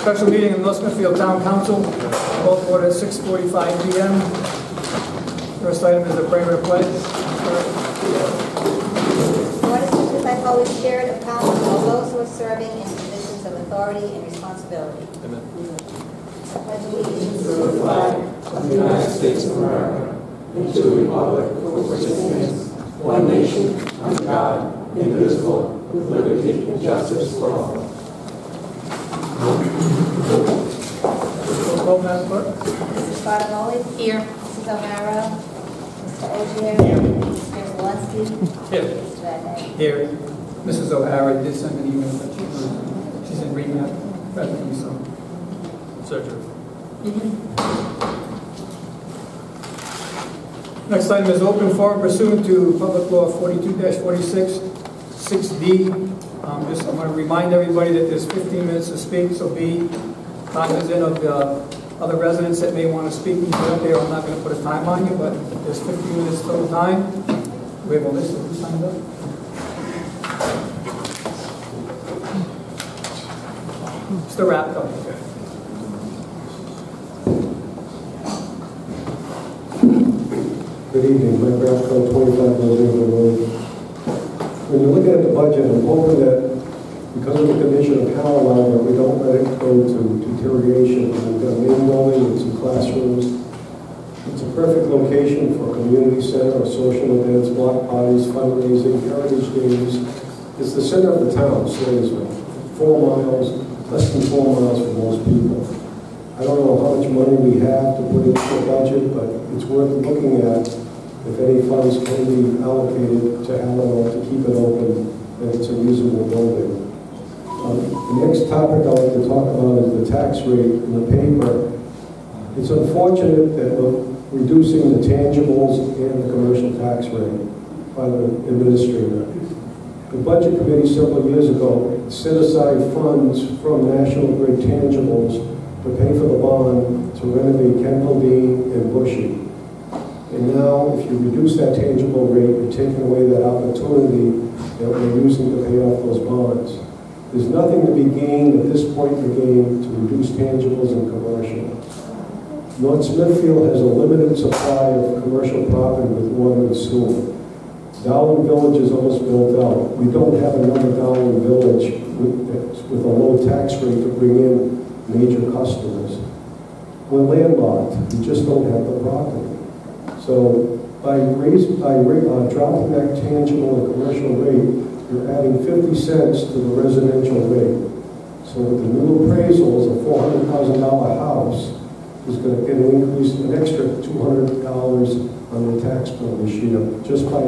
Special meeting of North Smithfield Town Council, called to order at 6:45 p.m. First item is the prayer and pledge. Order to by Holy Spirit of counsel all those who are serving in positions of authority and responsibility. Amen. Pledge allegiance To the flag of the United States of America and to the republic for which it stands, one nation, under God, indivisible, with liberty and justice for all. Roll call, Madam Clerk. Mrs. Bartamoli? Here. Mrs. O'Hara? Mr. Osier? Mr. Zelensky? Here. Mr. Vadeney? Here. Mrs. O'Hara did send an email that she's in rehab. Presently, so. Surgery. Next item is open forum pursuant to Public Law 42-46, 6D. I want to remind everybody that there's 15 minutes to speak, so be cognizant of other residents that may want to speak when you get up there. I'm not going to put a time on you, but there's 15 minutes total time. We have a list of who signed up. Mr. Rapko. Good evening, Mike Rapko, 25 Osier Road. When you're looking at the budget, I'm hoping that because of the condition of Caroline, that we don't let it go to deterioration. We've got a main building with some classrooms. It's a perfect location for a community center, social events, block parties, fundraising, heritage days. It's the center of the town, Slatersville. 4 miles, less than 4 miles for most people. I don't know how much money we have to put into the budget, but it's worth looking at if any funds can be allocated to Alamo to keep it open and it's a usable building. The next topic I'd like to talk about is the tax rate in the paper. It's unfortunate that we're reducing the tangibles and the commercial tax rate by the administrator. The Budget Committee several years ago set aside funds from National Grid tangibles to pay for the bond to renovate Kendall Dean and Bushy. And now, if you reduce that tangible rate, you're taking away that opportunity that we're using to pay off those bonds. There's nothing to be gained at this point in the game to reduce tangibles and commercial. North Smithfield has a limited supply of commercial property with water and sewer. Darling Village is almost built out. We don't have another Darling Village with a low tax rate to bring in major customers. We're landlocked. We just don't have the property. So by dropping that tangible and commercial rate, you're adding 50 cents to the residential rate. So with the new appraisals, a $400,000 house is going to get an increase, an extra $200 on the tax bill this year, just by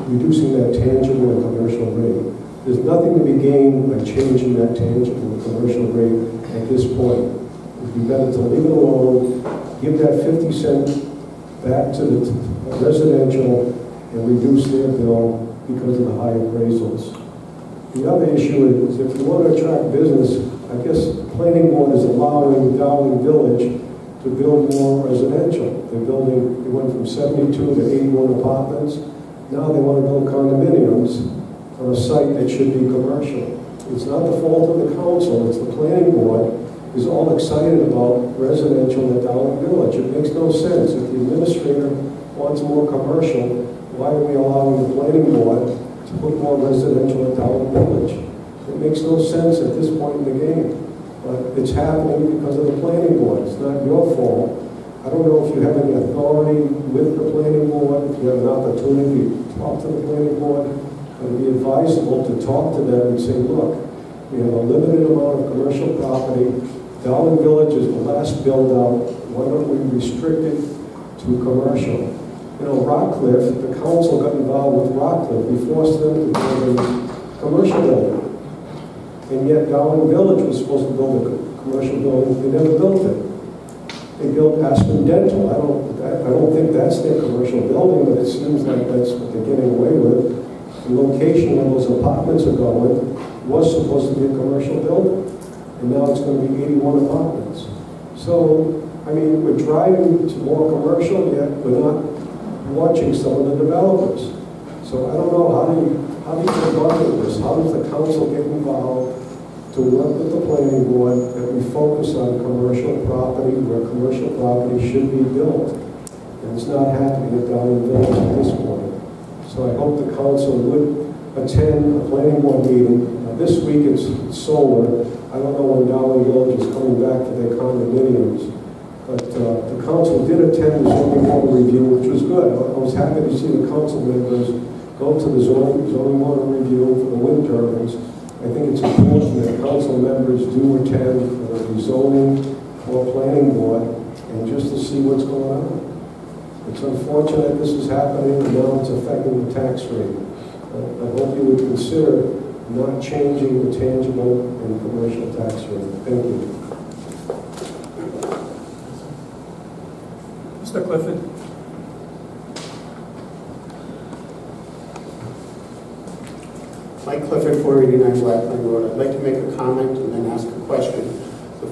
reducing that tangible and commercial rate. There's nothing to be gained by changing that tangible and commercial rate at this point. It would be better to leave it alone, give that 50 cents back to the residential and reduce their bill because of the high appraisals. The other issue is if you want to attract business, I guess the planning board is allowing Darling Village to build more residential. They went from 72 to 81 apartments. Now they want to build condominiums on a site that should be commercial. It's not the fault of the council, it's the planning board is all excited about residential at Darling Village. It makes no sense. If the administrator wants more commercial, why are we allowing the planning board to put more residential at Darling Village? It makes no sense at this point in the game. But it's happening because of the planning board. It's not your fault. I don't know if you have any authority with the planning board, if you have an opportunity to talk to the planning board. It would be advisable to talk to them and say, look, we have a limited amount of commercial property. Darling Village is the last build-out. Why don't we restrict it to commercial? You know, Rockcliffe, the council got involved with Rockcliffe. We forced them to build a commercial building. And yet Darling Village was supposed to build a commercial building. They never built it. They built Aspen Dental. I don't think that's their commercial building, but it seems like that's what they're getting away with. The location where those apartments are going was supposed to be a commercial building. And now it's going to be 81 apartments. So, I mean, we're driving to more commercial, yet we're not watching some of the developers. So I don't know, how do you get involved with this? How does the council get involved to work with the planning board board that we focus on commercial property where commercial property should be built. And it's not happening at Darling Village at this point. So I hope the council would attend a planning board meeting. This week it's solar. I don't know when Darling Village is coming back for their condominiums. But the council did attend the zoning board review, which was good. I was happy to see the council members go to the zoning board review for the wind turbines. I think it's important that council members do attend the zoning or planning board and just to see what's going on. It's unfortunate this is happening and now it's affecting the tax rate. I hope you would consider not changing the tangible and commercial tax rate. Thank you. Mr. Clifford. Mike Clifford, 489 Blackburn Road. I'd like to make a comment and then ask a question.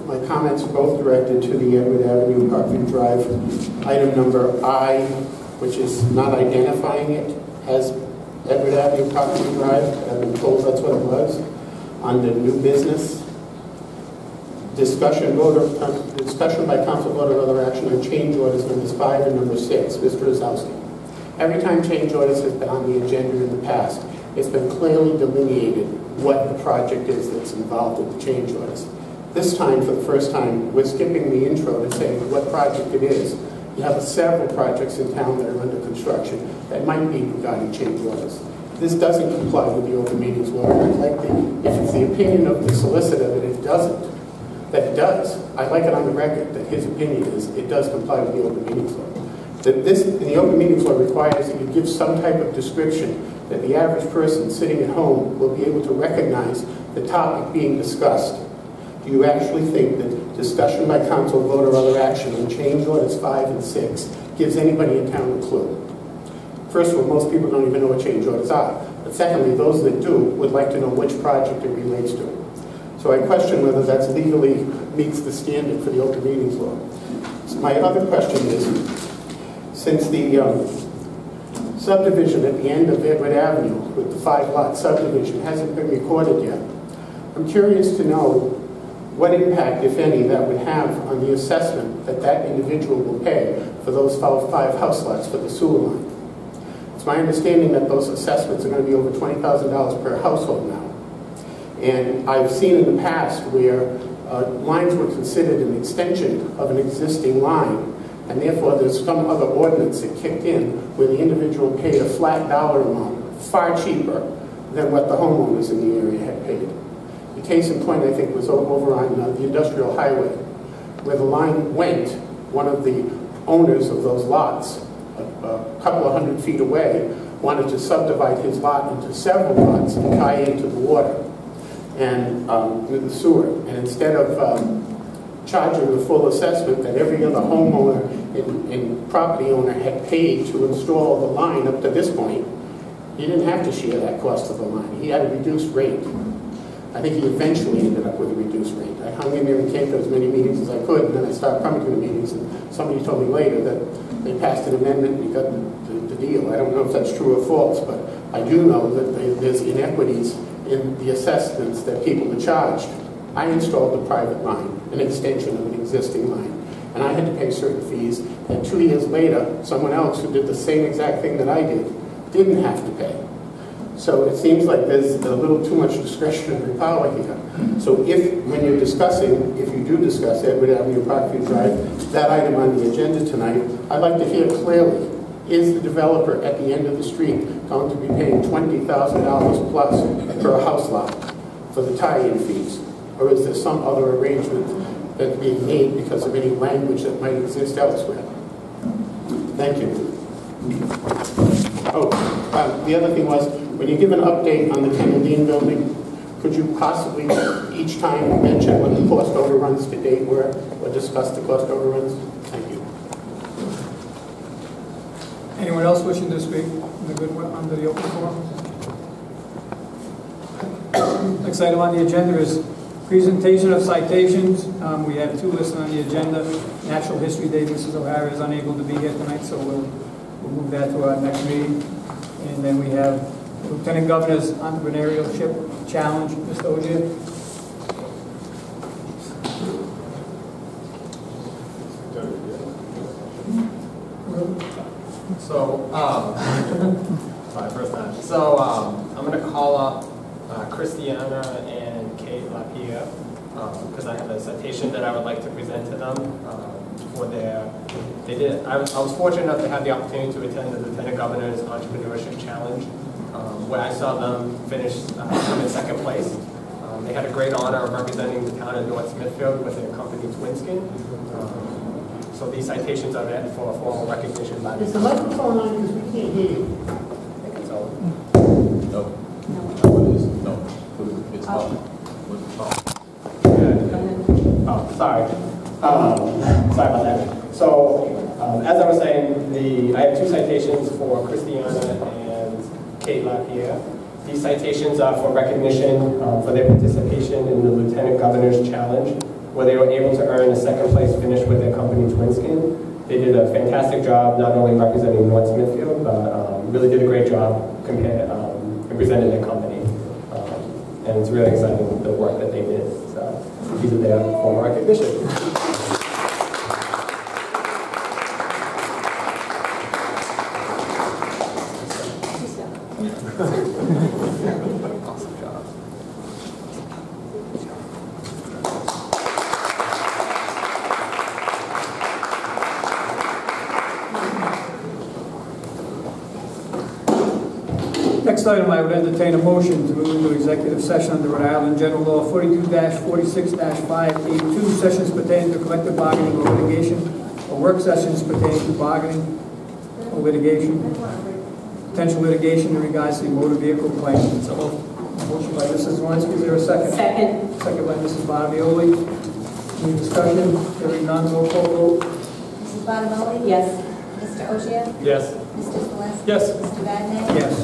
My comments are both directed to the Edward Avenue Parkview Drive. Item number I, which is not identifying it as Edward Avenue Parkview Drive. I've been told that's what it was. On the new business. Discussion by council vote or other action on change orders numbers 5 and number 6. Mr. Osier. Every time change orders has been on the agenda in the past, it's been clearly delineated what the project is that's involved with the change orders. This time, for the first time, we're skipping the intro to say what project it is. You have several projects in town that are under construction that might be regarding change orders. This doesn't comply with the open meetings law. If it's the opinion of the solicitor that it doesn't, that it does, I'd like it on the record that his opinion is it does comply with the open meetings law. That this, in the open meetings law, requires that you give some type of description that the average person sitting at home will be able to recognize the topic being discussed. Do you actually think that discussion by council, vote, or other action on change orders 5 and 6 gives anybody in town a clue? First of all, most people don't even know what change orders are. But secondly, those that do would like to know which project it relates to. So I question whether that's legally meets the standard for the open meetings law. So my other question is, since the subdivision at the end of Edward Avenue with the 5-lot subdivision hasn't been recorded yet, I'm curious to know what impact, if any, that would have on the assessment that that individual will pay for those 5 house lots for the sewer line. It's my understanding that those assessments are going to be over $20,000 per household now. And I've seen in the past where lines were considered an extension of an existing line, and therefore there's some other ordinance that kicked in where the individual paid a flat dollar amount, far cheaper than what the homeowners in the area had paid. The case in point, I think, was over on the industrial highway, where the line went. One of the owners of those lots, a couple of hundred feet away, wanted to subdivide his lot into several lots and tie into the water and with the sewer. And instead of charging the full assessment that every other homeowner and property owner had paid to install the line up to this point, he didn't have to share that cost of the line. He had a reduced rate. I think he eventually ended up with a reduced rate. I hung in there and came to as many meetings as I could, and then I started coming to the meetings, and somebody told me later that they passed an amendment and we got the deal. I don't know if that's true or false, but I do know that there's inequities in the assessments that people are charged. I installed a private line, an extension of an existing line, and I had to pay certain fees, and 2 years later, someone else who did the same exact thing that I did didn't have to pay. So it seems like there's a little too much discretionary power here. So when you're discussing, if you do discuss Edward Avenue Parkview Drive, that item on the agenda tonight, I'd like to hear clearly, is the developer at the end of the street going to be paying $20,000 plus per house lot for the tie-in fees? Or is there some other arrangement that's being made because of any language that might exist elsewhere? Thank you. Oh, the other thing was, when you give an update on the Kennel Dean building, could you possibly each time mention what the cost overruns to date were, or discuss the cost overruns? Thank you. Anyone else wishing to speak under the open forum? Next item on the agenda is presentation of citations. We have 2 listed on the agenda. Natural History Day, Mrs. O'Hara is unable to be here tonight, so we'll move that to our next meeting. And then we have Lieutenant Governor's Entrepreneurship Challenge, Mr. Osier. So, sorry, first time. So, I'm going to call up Christiana and Kate LaPierre because I have a citation that I would like to present to them for their. I was fortunate enough to have the opportunity to attend the Lieutenant Governor's Entrepreneurship Challenge, where I saw them finish in second place. They had a great honor of representing the town of North Smithfield with their company Twinskin. So these citations are meant for a formal recognition by the. Is the microphone on because we can't hear you? I think it's on. No. No. It's up. What's Oh, sorry. Sorry about that. So, as I was saying, I have two citations for Christiana and Kate LaPierre. These citations are for recognition for their participation in the Lieutenant Governor's Challenge, where they were able to earn a second place finish with their company Twinskin. They did a fantastic job not only representing North Smithfield, but really did a great job representing their company. And it's really exciting the work that they did. So these are their formal recognition. Awesome job. Next item, I would entertain a motion to move into executive session under Rhode Island General Law 42-46-582, sessions pertaining to collective bargaining or litigation, or work sessions pertaining to bargaining or litigation, potential litigation in regards to the motor vehicle claim. So, motion by Mrs. Zelinski, is there a second? Second. Second by Mrs. Bottomoli. Any discussion? Hearing none, roll call vote. Mrs. Bottomoli? Yes. Mr. Osier? Yes. Mr. Zelinski? Yes. Mr. Vadeney? Yes.